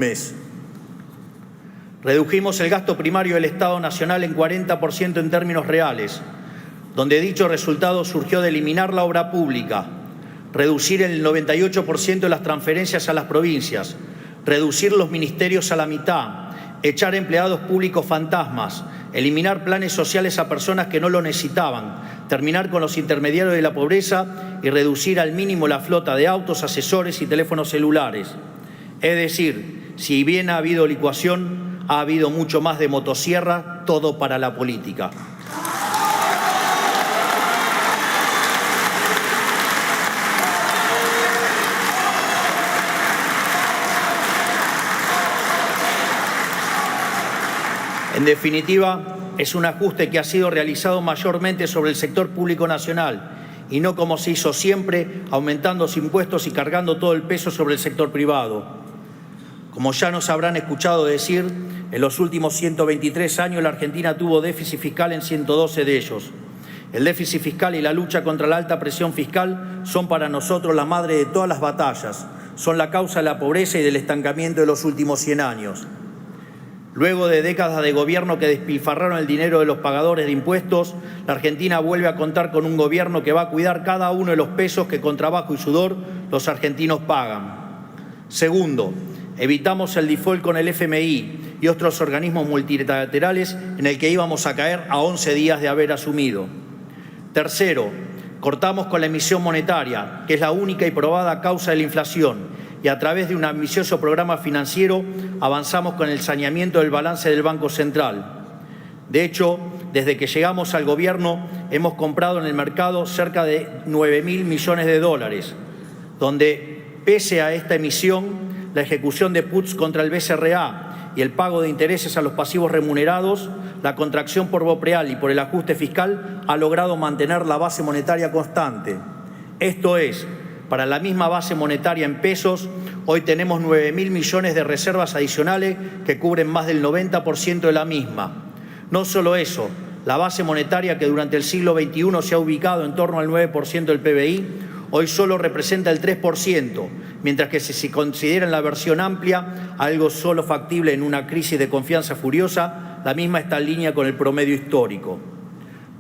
mes. Redujimos el gasto primario del Estado Nacional en 40% en términos reales, donde dicho resultado surgió de eliminar la obra pública, reducir el 98% de las transferencias a las provincias, reducir los ministerios a la mitad, echar empleados públicos fantasmas, eliminar planes sociales a personas que no lo necesitaban, terminar con los intermediarios de la pobreza y reducir al mínimo la flota de autos, asesores y teléfonos celulares. Es decir, si bien ha habido licuación, ha habido mucho más de motosierra, todo para la política. En definitiva, es un ajuste que ha sido realizado mayormente sobre el sector público nacional y no como se hizo siempre, aumentando los impuestos y cargando todo el peso sobre el sector privado. Como ya nos habrán escuchado decir, en los últimos 123 años la Argentina tuvo déficit fiscal en 112 de ellos. El déficit fiscal y la lucha contra la alta presión fiscal son para nosotros la madre de todas las batallas, son la causa de la pobreza y del estancamiento de los últimos 100 años. Luego de décadas de gobierno que despilfarraron el dinero de los pagadores de impuestos, la Argentina vuelve a contar con un gobierno que va a cuidar cada uno de los pesos que con trabajo y sudor los argentinos pagan. Segundo, evitamos el default con el FMI y otros organismos multilaterales en el que íbamos a caer a 11 días de haber asumido. Tercero, cortamos con la emisión monetaria, que es la única y probada causa de la inflación, y a través de un ambicioso programa financiero avanzamos con el saneamiento del balance del Banco Central. De hecho, desde que llegamos al gobierno hemos comprado en el mercado cerca de 9.000 millones de dólares, donde, pese a esta emisión, la ejecución de puts contra el BCRA y el pago de intereses a los pasivos remunerados, la contracción por BOPREAL y por el ajuste fiscal ha logrado mantener la base monetaria constante. Esto es, para la misma base monetaria en pesos, hoy tenemos 9.000 millones de reservas adicionales que cubren más del 90% de la misma. No solo eso, la base monetaria que durante el siglo XXI se ha ubicado en torno al 9% del PBI, hoy solo representa el 3%, mientras que si se considera en la versión amplia algo solo factible en una crisis de confianza furiosa, la misma está en línea con el promedio histórico.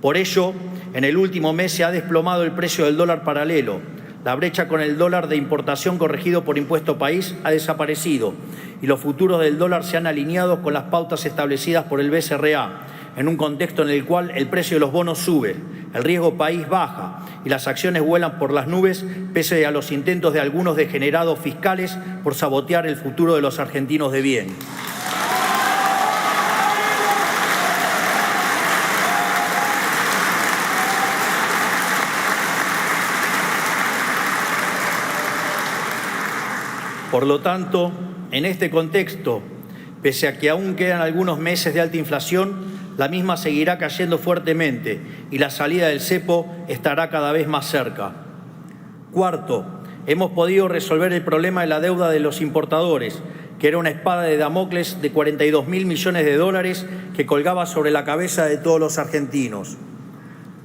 Por ello, en el último mes se ha desplomado el precio del dólar paralelo. La brecha con el dólar de importación corregido por impuesto país ha desaparecido y los futuros del dólar se han alineado con las pautas establecidas por el BCRA, en un contexto en el cual el precio de los bonos sube, el riesgo país baja y las acciones vuelan por las nubes pese a los intentos de algunos degenerados fiscales por sabotear el futuro de los argentinos de bien. Por lo tanto, en este contexto, pese a que aún quedan algunos meses de alta inflación, la misma seguirá cayendo fuertemente y la salida del cepo estará cada vez más cerca. Cuarto, hemos podido resolver el problema de la deuda de los importadores, que era una espada de Damocles de 42.000 millones de dólares que colgaba sobre la cabeza de todos los argentinos.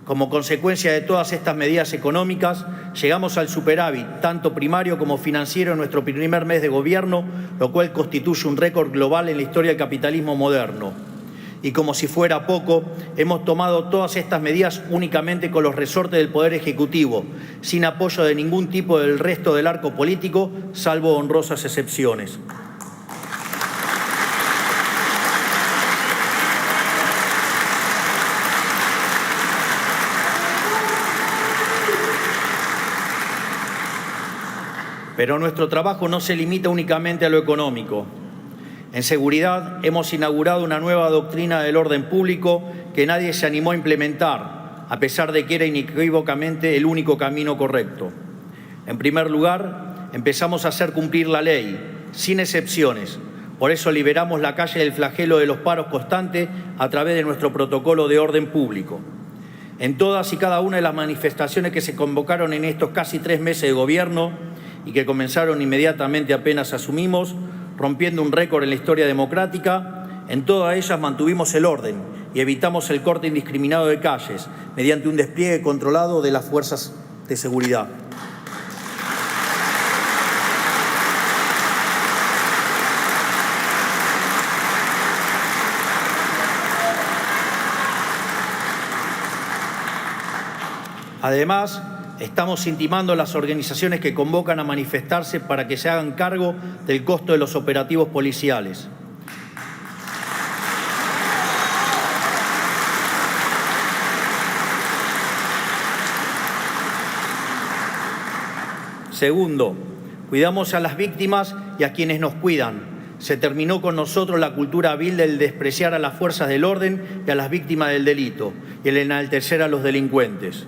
Como consecuencia de todas estas medidas económicas, llegamos al superávit, tanto primario como financiero, en nuestro primer mes de gobierno, lo cual constituye un récord global en la historia del capitalismo moderno. Y como si fuera poco, hemos tomado todas estas medidas únicamente con los resortes del Poder Ejecutivo, sin apoyo de ningún tipo del resto del arco político, salvo honrosas excepciones. Pero nuestro trabajo no se limita únicamente a lo económico. En seguridad hemos inaugurado una nueva doctrina del orden público que nadie se animó a implementar, a pesar de que era inequívocamente el único camino correcto. En primer lugar, empezamos a hacer cumplir la ley, sin excepciones. Por eso liberamos la calle del flagelo de los paros constantes a través de nuestro protocolo de orden público. En todas y cada una de las manifestaciones que se convocaron en estos casi 3 meses de gobierno y que comenzaron inmediatamente apenas asumimos, rompiendo un récord en la historia democrática, en todas ellas mantuvimos el orden y evitamos el corte indiscriminado de calles mediante un despliegue controlado de las fuerzas de seguridad. Además, estamos intimando a las organizaciones que convocan a manifestarse para que se hagan cargo del costo de los operativos policiales. Segundo, cuidamos a las víctimas y a quienes nos cuidan. Se terminó con nosotros la cultura vil del despreciar a las fuerzas del orden y a las víctimas del delito y el enaltecer a los delincuentes.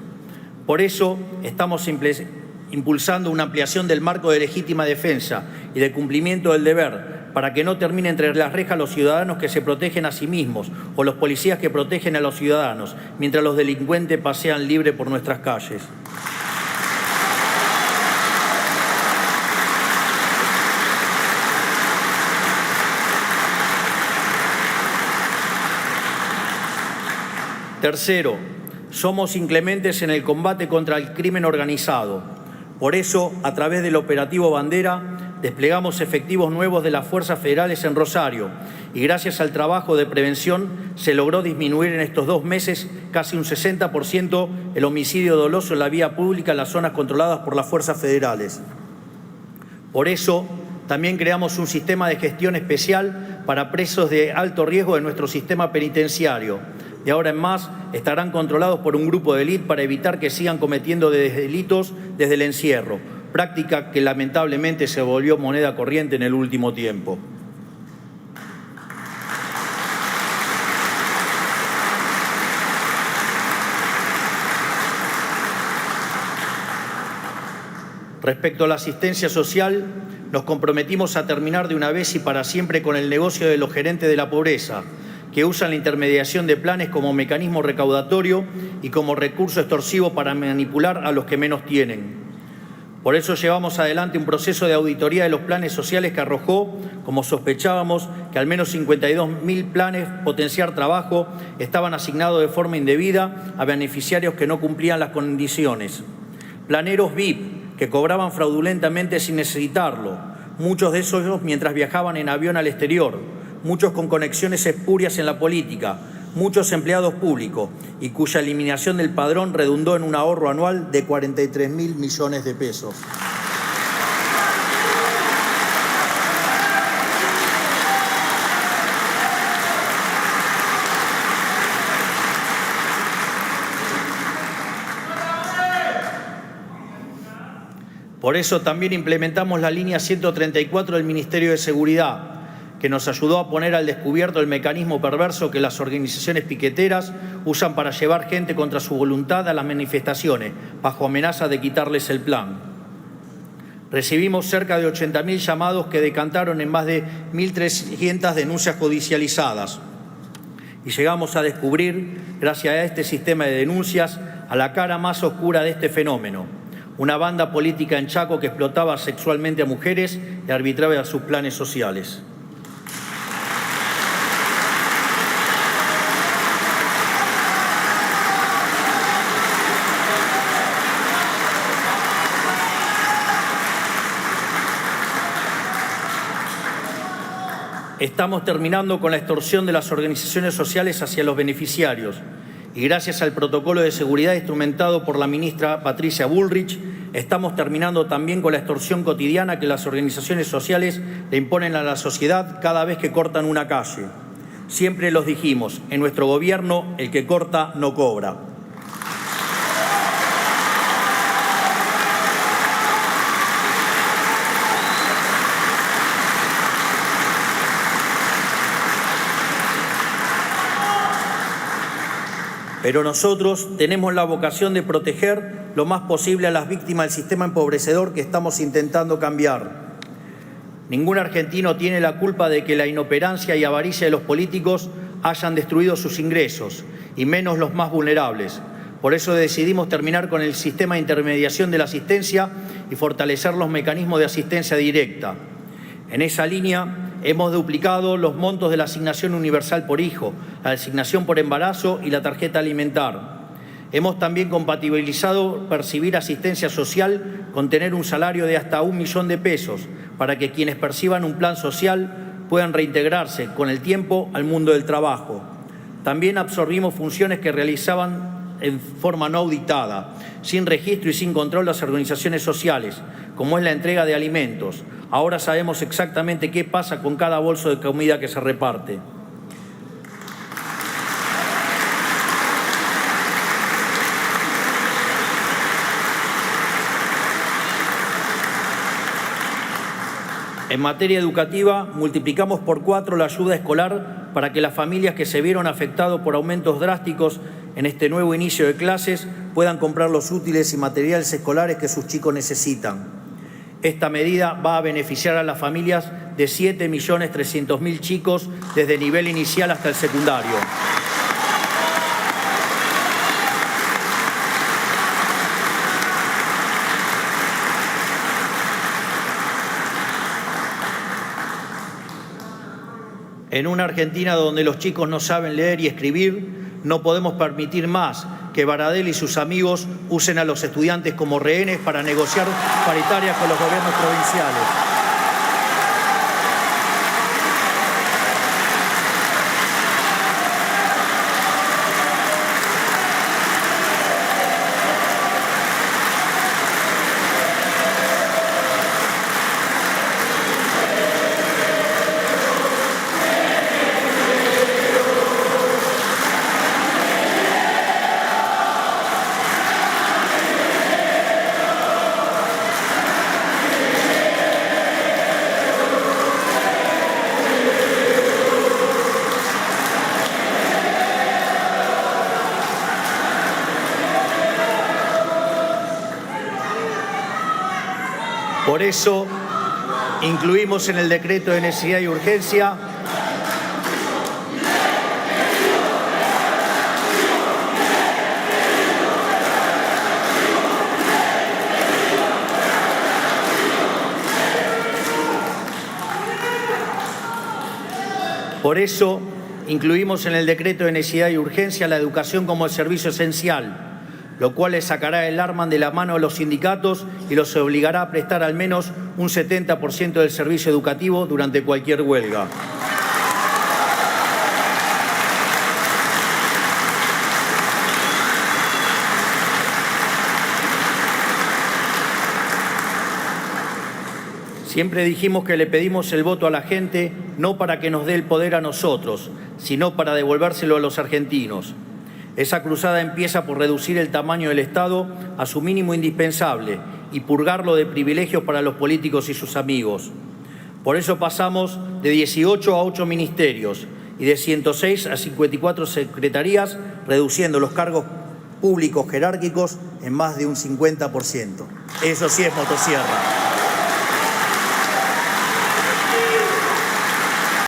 Por eso estamos impulsando una ampliación del marco de legítima defensa y de cumplimiento del deber para que no terminen entre las rejas los ciudadanos que se protegen a sí mismos o los policías que protegen a los ciudadanos, mientras los delincuentes pasean libres por nuestras calles. Tercero, somos inclementes en el combate contra el crimen organizado. Por eso, a través del operativo Bandera, desplegamos efectivos nuevos de las fuerzas federales en Rosario y gracias al trabajo de prevención se logró disminuir en estos 2 meses casi un 60% el homicidio doloso en la vía pública en las zonas controladas por las fuerzas federales. Por eso, también creamos un sistema de gestión especial para presos de alto riesgo de nuestro sistema penitenciario. De ahora en más estarán controlados por un grupo de élite para evitar que sigan cometiendo delitos desde el encierro, práctica que lamentablemente se volvió moneda corriente en el último tiempo. Respecto a la asistencia social, nos comprometimos a terminar de una vez y para siempre con el negocio de los gerentes de la pobreza, que usan la intermediación de planes como mecanismo recaudatorio y como recurso extorsivo para manipular a los que menos tienen. Por eso llevamos adelante un proceso de auditoría de los planes sociales que arrojó, como sospechábamos, que al menos 52.000 planes Potenciar Trabajo estaban asignados de forma indebida a beneficiarios que no cumplían las condiciones. Planeros VIP que cobraban fraudulentamente sin necesitarlo, muchos de esos mientras viajaban en avión al exterior, muchos con conexiones espurias en la política, muchos empleados públicos y cuya eliminación del padrón redundó en un ahorro anual de 43.000 millones de pesos. Por eso también implementamos la línea 134 del Ministerio de Seguridad, que nos ayudó a poner al descubierto el mecanismo perverso que las organizaciones piqueteras usan para llevar gente contra su voluntad a las manifestaciones, bajo amenaza de quitarles el plan. Recibimos cerca de 80.000 llamados que decantaron en más de 1.300 denuncias judicializadas. Y llegamos a descubrir, gracias a este sistema de denuncias, a la cara más oscura de este fenómeno: una banda política en Chaco que explotaba sexualmente a mujeres y arbitraba sus planes sociales. Estamos terminando con la extorsión de las organizaciones sociales hacia los beneficiarios y gracias al protocolo de seguridad instrumentado por la ministra Patricia Bullrich, estamos terminando también con la extorsión cotidiana que las organizaciones sociales le imponen a la sociedad cada vez que cortan una calle. Siempre los dijimos, en nuestro gobierno el que corta no cobra. Pero nosotros tenemos la vocación de proteger lo más posible a las víctimas del sistema empobrecedor que estamos intentando cambiar. Ningún argentino tiene la culpa de que la inoperancia y avaricia de los políticos hayan destruido sus ingresos, y menos los más vulnerables. Por eso decidimos terminar con el sistema de intermediación de la asistencia y fortalecer los mecanismos de asistencia directa. En esa línea, hemos duplicado los montos de la asignación universal por hijo, la asignación por embarazo y la tarjeta alimentar. Hemos también compatibilizado percibir asistencia social con tener un salario de hasta 1 millón de pesos para que quienes perciban un plan social puedan reintegrarse con el tiempo al mundo del trabajo. También absorbimos funciones que realizaban en forma no auditada, sin registro y sin control las organizaciones sociales, como es la entrega de alimentos. Ahora sabemos exactamente qué pasa con cada bolso de comida que se reparte. En materia educativa, multiplicamos por 4 la ayuda escolar para que las familias que se vieron afectadas por aumentos drásticos en este nuevo inicio de clases puedan comprar los útiles y materiales escolares que sus chicos necesitan. Esta medida va a beneficiar a las familias de 7.300.000 chicos desde el nivel inicial hasta el secundario. En una Argentina donde los chicos no saben leer y escribir, no podemos permitir más que Baradel y sus amigos usen a los estudiantes como rehenes para negociar paritarias con los gobiernos provinciales. Por eso, incluimos en el decreto de necesidad y urgencia la educación como el servicio esencial, lo cual les sacará el arma de la mano a los sindicatos y los obligará a prestar al menos un 70% del servicio educativo durante cualquier huelga. Siempre dijimos que le pedimos el voto a la gente no para que nos dé el poder a nosotros, sino para devolvérselo a los argentinos. Esa cruzada empieza por reducir el tamaño del Estado a su mínimo indispensable y purgarlo de privilegios para los políticos y sus amigos. Por eso pasamos de 18 a 8 ministerios y de 106 a 54 secretarías, reduciendo los cargos públicos jerárquicos en más de un 50%. Eso sí es motosierra.